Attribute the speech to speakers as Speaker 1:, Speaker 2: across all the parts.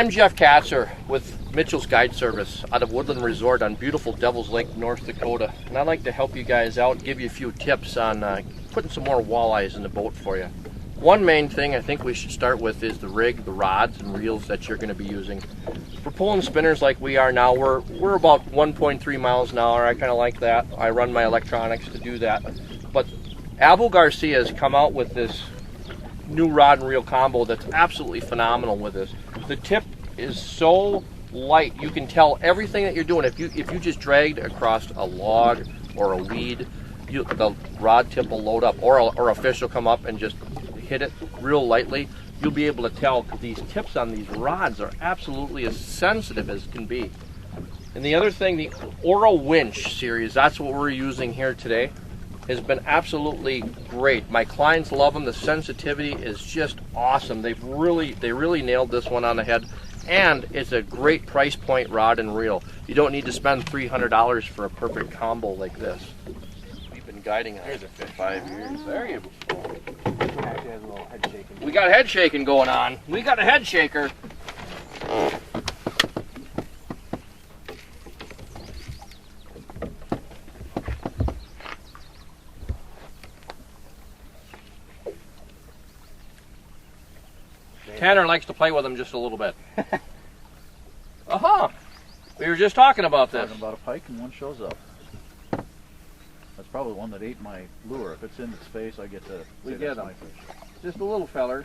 Speaker 1: I'm Jeff Katzer with Mitchell's Guide Service out of Woodland Resort on beautiful Devil's Lake, North Dakota. And I'd like to help you guys out, give you a few tips on putting some more walleyes in the boat for you. One main thing I think we should start with is the rig, the rods and reels that you're going to be using. For pulling spinners like we are now, we're about 1.3 miles an hour. I kind of like that. I run my electronics to do that. But Abu Garcia has come out with this new rod and reel combo that's absolutely phenomenal with this. The tip is so light, you can tell everything that you're doing. If you just dragged across a log or a weed, the rod tip will load up, or a fish will come up and just hit it real lightly. You'll be able to tell, because these tips on these rods are absolutely as sensitive as can be. And the other thing, the Oro winch series, that's what we're using here today, has been absolutely great. My clients love them. The sensitivity is just awesome. They really nailed this one on the head, and it's a great price point rod and reel. You don't need to spend $300 for a perfect combo like this. We've been guiding on it for 5 years. There you go. We got head shaking going on. We got a head shaker. Tanner likes to play with them just a little bit. We were just talking about this.
Speaker 2: Talking about a pike and one shows up. That's probably one that ate my lure. If it's in its face, I get to
Speaker 1: we get him. Just a little feller.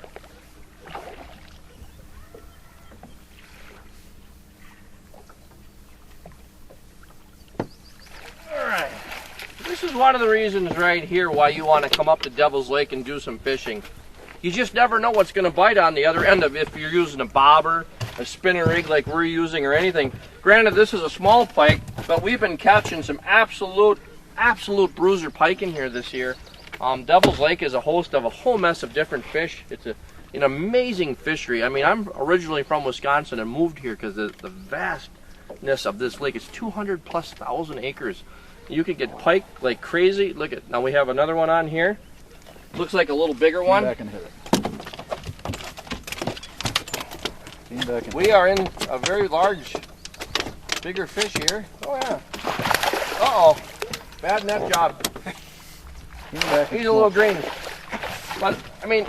Speaker 1: Alright. This is one of the reasons right here why you want to come up to Devil's Lake and do some fishing. You just never know what's going to bite on the other end of it if you're using a bobber, a spinner rig like we're using, or anything. Granted, this is a small pike, but we've been catching some absolute bruiser pike in here this year. Devil's Lake is a host of a whole mess of different fish. It's an amazing fishery. I mean, I'm originally from Wisconsin and moved here because the vastness of this lake is 200,000+ acres. You could get pike like crazy. Look at, now we have another one on here. Looks like a little bigger one.
Speaker 2: Back and hit it.
Speaker 1: We are in a very large, bigger fish here. Oh yeah. Uh-oh. Bad net job. He's a little green. But, I mean,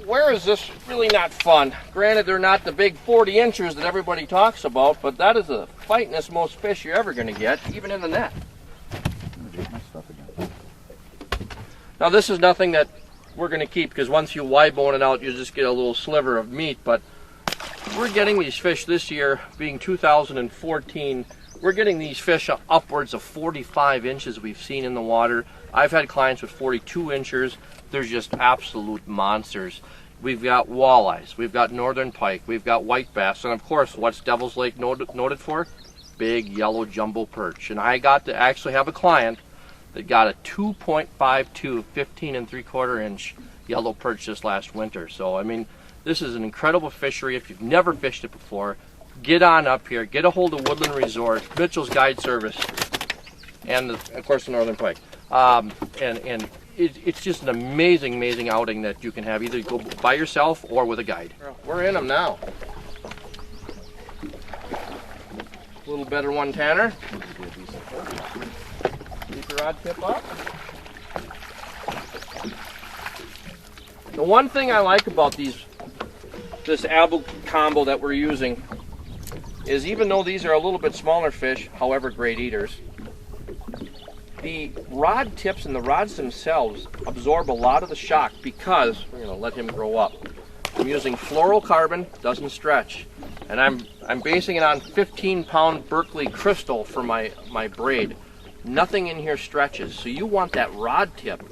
Speaker 1: where is this really not fun? Granted, they're not the big 40 inchers that everybody talks about, but that is the fightingest most fish you're ever going to get, even in the net. Now, this is nothing that we're going to keep, because once you Y-bone it out, you just get a little sliver of meat. But we're getting these fish this year, being 2014, we're getting these fish upwards of 45 inches we've seen in the water. I've had clients with 42 inchers. They're just absolute monsters. We've got walleyes, we've got northern pike, we've got white bass, and of course, what's Devil's Lake noted for? Big yellow jumbo perch. And I got to actually have a client that got a 2.52, 15 3/4 inch yellow perch this last winter. So, I mean, this is an incredible fishery. If you've never fished it before, get on up here, get a hold of Woodland Resort, Mitchell's Guide Service, and of course the northern pike. And it's just an amazing outing that you can have, either go by yourself or with a guide. We're in them now. A little better one, Tanner. Keep your rod tip up. The one thing I like about this Abu combo that we're using is, even though these are a little bit smaller fish, however great eaters, the rod tips and the rods themselves absorb a lot of the shock, because we're going to let him grow up. I'm using fluorocarbon, doesn't stretch, and I'm basing it on 15-pound Berkeley crystal for my braid. Nothing in here stretches, so you want that rod tip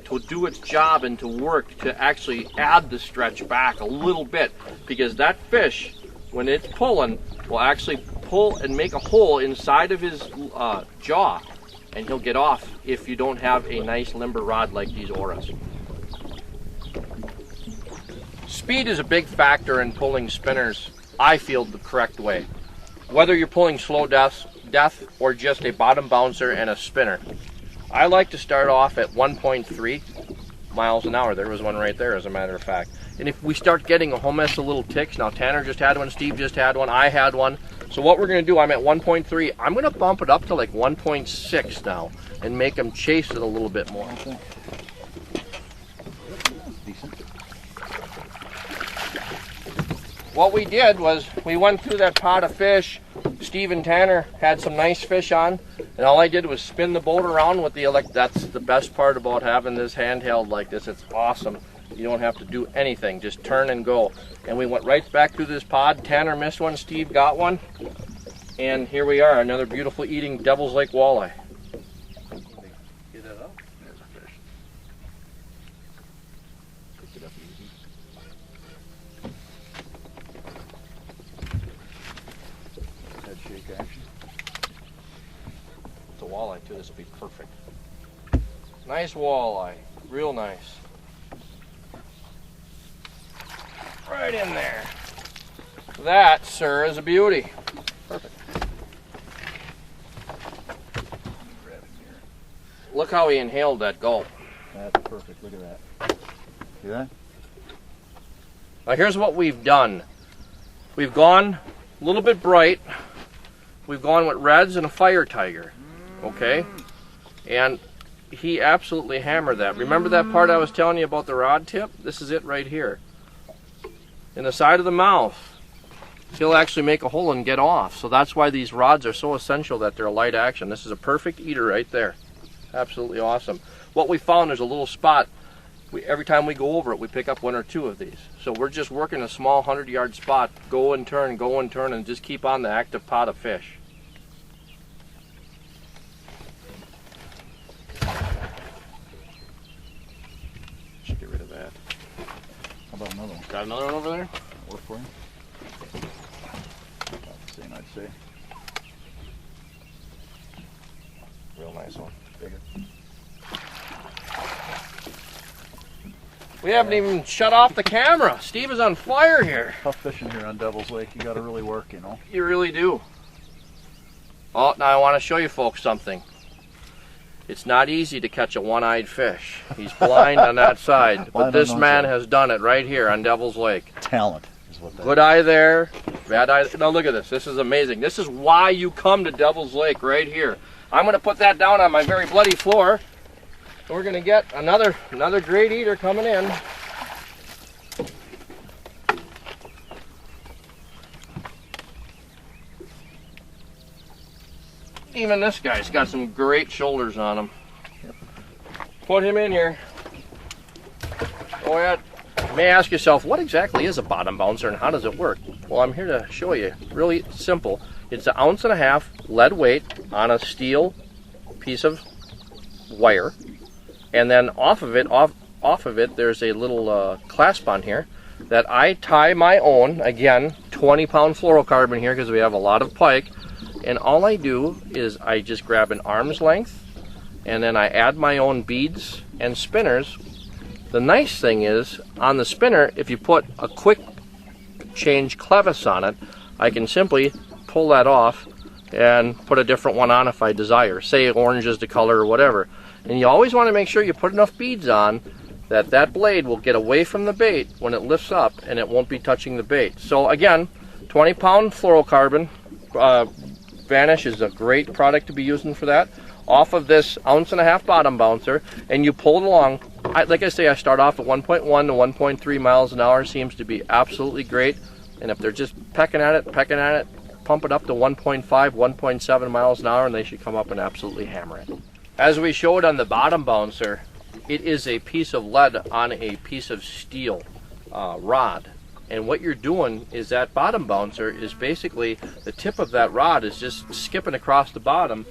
Speaker 1: to do its job and to work to actually add the stretch back a little bit, because that fish, when it's pulling, will actually pull and make a hole inside of his jaw, and he'll get off if you don't have a nice limber rod like these Oros. Speed is a big factor in pulling spinners, I feel, the correct way. Whether you're pulling slow death or just a bottom bouncer and a spinner. I like to start off at 1.3 miles an hour. There was one right there, as a matter of fact. And if we start getting a whole mess of little ticks, now Tanner just had one, Steve just had one, I had one. So what we're going to do, I'm at 1.3. I'm going to bump it up to like 1.6 now and make them chase it a little bit more.
Speaker 2: Okay. Decent.
Speaker 1: What we did was we went through that pot of fish. Steve and Tanner had some nice fish on, and all I did was spin the boat around with the That's the best part about having this handheld like this. It's awesome. You don't have to do anything, just turn and go. And we went right back through this pod. Tanner missed one, Steve got one, and here we are, another beautiful eating Devil's Lake walleye.
Speaker 2: Get that up. There's a fish. Pick it up easy. Head shake action.
Speaker 1: It's a walleye too, this will be perfect. Nice walleye, real nice. Right in there. That, sir, is a beauty.
Speaker 2: Perfect. Grab it here.
Speaker 1: Look how he inhaled that gulp.
Speaker 2: That's perfect. Look at that. See that?
Speaker 1: Now here's what we've done. We've gone a little bit bright. We've gone with reds and a fire tiger. Okay? And he absolutely hammered that. Remember that part I was telling you about the rod tip? This is it right here. In the side of the mouth, he'll actually make a hole and get off. So that's why these rods are so essential, that they're light action. This is a perfect eater right there. Absolutely awesome. What we found, there's a little spot. Every time we go over it, we pick up one or two of these. So we're just working a small 100-yard spot, go and turn, and just keep on the active pot of fish. Should get rid of that.
Speaker 2: How about another one?
Speaker 1: Got another one over there?
Speaker 2: Work for you? About the same, I'd say.
Speaker 1: Real nice one.
Speaker 2: Bigger.
Speaker 1: We haven't even shut off the camera. Steve is on fire here.
Speaker 2: Tough fishing here on Devil's Lake. You got to really work, you know.
Speaker 1: You really do. Oh, now I want to show you folks something. It's not easy to catch a one-eyed fish. He's blind on that side, but this man has done it right here on Devil's Lake.
Speaker 2: Talent is what that
Speaker 1: Good eye there, bad eye. Now look at this. This is amazing. This is why you come to Devil's Lake right here. I'm going to put that down on my very bloody floor. We're going to get another great eater coming in. Even this guy's got some great shoulders on him.
Speaker 2: Yep.
Speaker 1: Put him in here. Go ahead. You may ask yourself, what exactly is a bottom bouncer and how does it work? Well, I'm here to show you. Really simple. It's 1.5 ounces lead weight on a steel piece of wire, and then off of it, there's a little clasp on here that I tie my own. Again, 20-pound fluorocarbon here because we have a lot of pike. And all I do is I just grab an arm's length, and then I add my own beads and spinners. The nice thing is, on the spinner, if you put a quick change clevis on it, I can simply pull that off and put a different one on if I desire. Say orange is the color or whatever. And you always want to make sure you put enough beads on that blade will get away from the bait when it lifts up and it won't be touching the bait. So again, 20-pound fluorocarbon. Vanish is a great product to be using for that. Off of this 1.5 ounce bottom bouncer, and you pull it along. Like I say, I start off at 1.1 to 1.3 miles an hour. Seems to be absolutely great. And if they're just pecking at it, pump it up to 1.5, 1.7 miles an hour, and they should come up and absolutely hammer it. As we showed on the bottom bouncer, it is a piece of lead on a piece of steel rod. And what you're doing is that bottom bouncer is basically, the tip of that rod is just skipping across the bottom.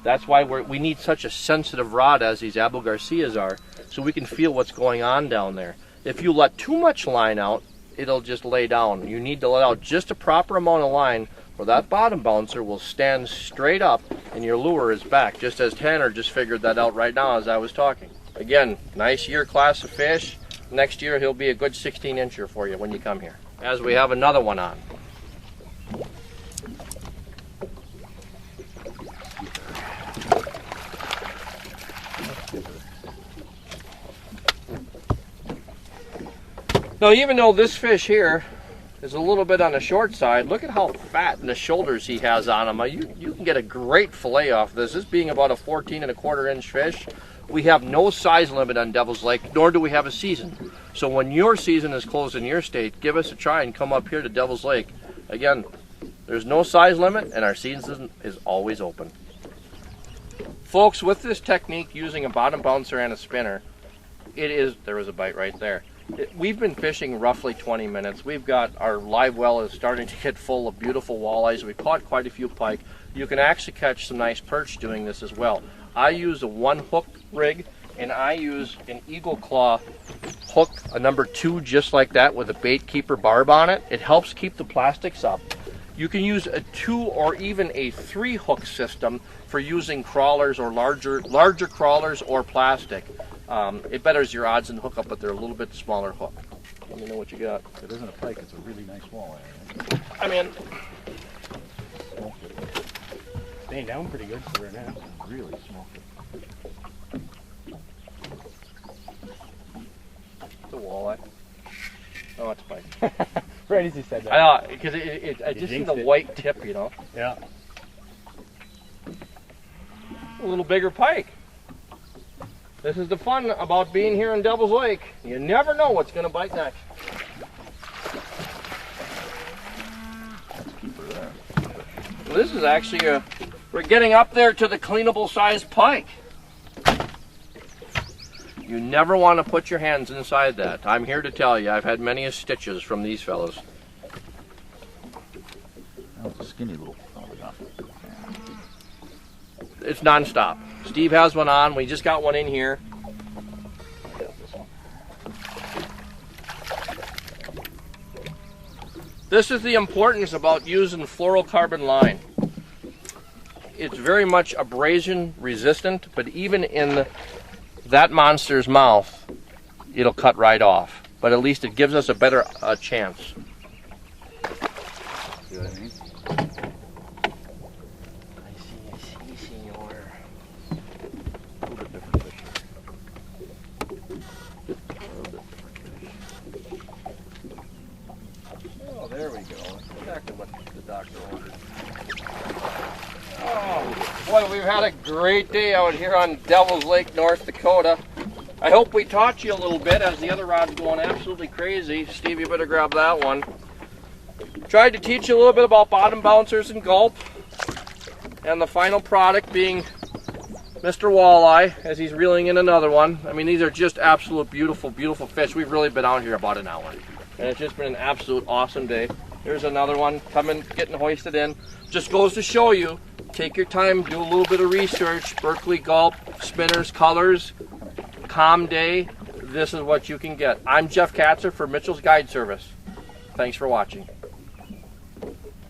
Speaker 1: That's why we need such a sensitive rod as these Abu Garcias are, so we can feel what's going on down there. If you let too much line out, it'll just lay down. You need to let out just a proper amount of line where that bottom bouncer will stand straight up and your lure is back, just as Tanner just figured that out right now as I was talking. Again, nice year class of fish. Next year he'll be a good 16-incher for you when you come here. As we have another one on. Now, even though this fish here is a little bit on the short side, look at how fat in the shoulders he has on him. You can get a great fillet off this. This being about a 14¼ inch fish, we have no size limit on Devil's Lake, nor do we have a season. So when your season is closed in your state, give us a try and come up here to Devil's Lake. Again, there's no size limit, and our season is always open. Folks, with this technique, using a bottom bouncer and a spinner, there was a bite right there. We've been fishing roughly 20 minutes. We've got our live well is starting to get full of beautiful walleyes. We caught quite a few pike. You can actually catch some nice perch doing this as well. I use a 1-hook rig, and I use an Eagle Claw hook, a number 2, just like that, with a bait keeper barb on it. It helps keep the plastics up. You can use a 2 or even a 3-hook system for using crawlers or larger crawlers or plastic. It betters your odds in hookup, but they're a little bit smaller hook. Let me know what you got.
Speaker 2: If it isn't a pike, it's a really nice walleye. Right?
Speaker 1: I'm in.
Speaker 3: Staying down pretty good for right now.
Speaker 2: Really smoked it.
Speaker 1: It's a walleye. Oh, it's a pike.
Speaker 3: Right as you said that.
Speaker 1: I know, because I just see the
Speaker 3: jinxed it.
Speaker 1: white tip, you know.
Speaker 3: Yeah.
Speaker 1: A little bigger pike. This is the fun about being here in Devil's Lake. You never know what's going to bite next.
Speaker 2: That's a keeper there.
Speaker 1: Well, this is actually we're getting up there to the cleanable size pike. You never want to put your hands inside that. I'm here to tell you, I've had many stitches from these fellows.
Speaker 2: That was a skinny little fella.
Speaker 1: It's non-stop. Steve has one on. We just got one in here. This is the importance about using fluorocarbon line. It's very much abrasion resistant, but even in that monster's mouth, it'll cut right off. But at least it gives us a better chance.
Speaker 2: See what I mean?
Speaker 1: I see, senor.
Speaker 2: A little bit different fish. A little bit different fish.
Speaker 1: Oh, there we go. Exactly what the doctor ordered. Oh, boy, we've had a great day out here on Devil's Lake, North Dakota. I hope we taught you a little bit as the other rod's going absolutely crazy. Steve, you better grab that one. Tried to teach you a little bit about bottom bouncers and gulp. And the final product being Mr. Walleye, as he's reeling in another one. I mean, these are just absolute beautiful, beautiful fish. We've really been out here about an hour. And it's just been an absolute awesome day. There's another one coming, getting hoisted in. Just goes to show you, take your time, do a little bit of research. Berkeley gulp, spinners, colors, calm day. This is what you can get. I'm Jeff Katzer for Mitchell's Guide Service. Thanks for watching.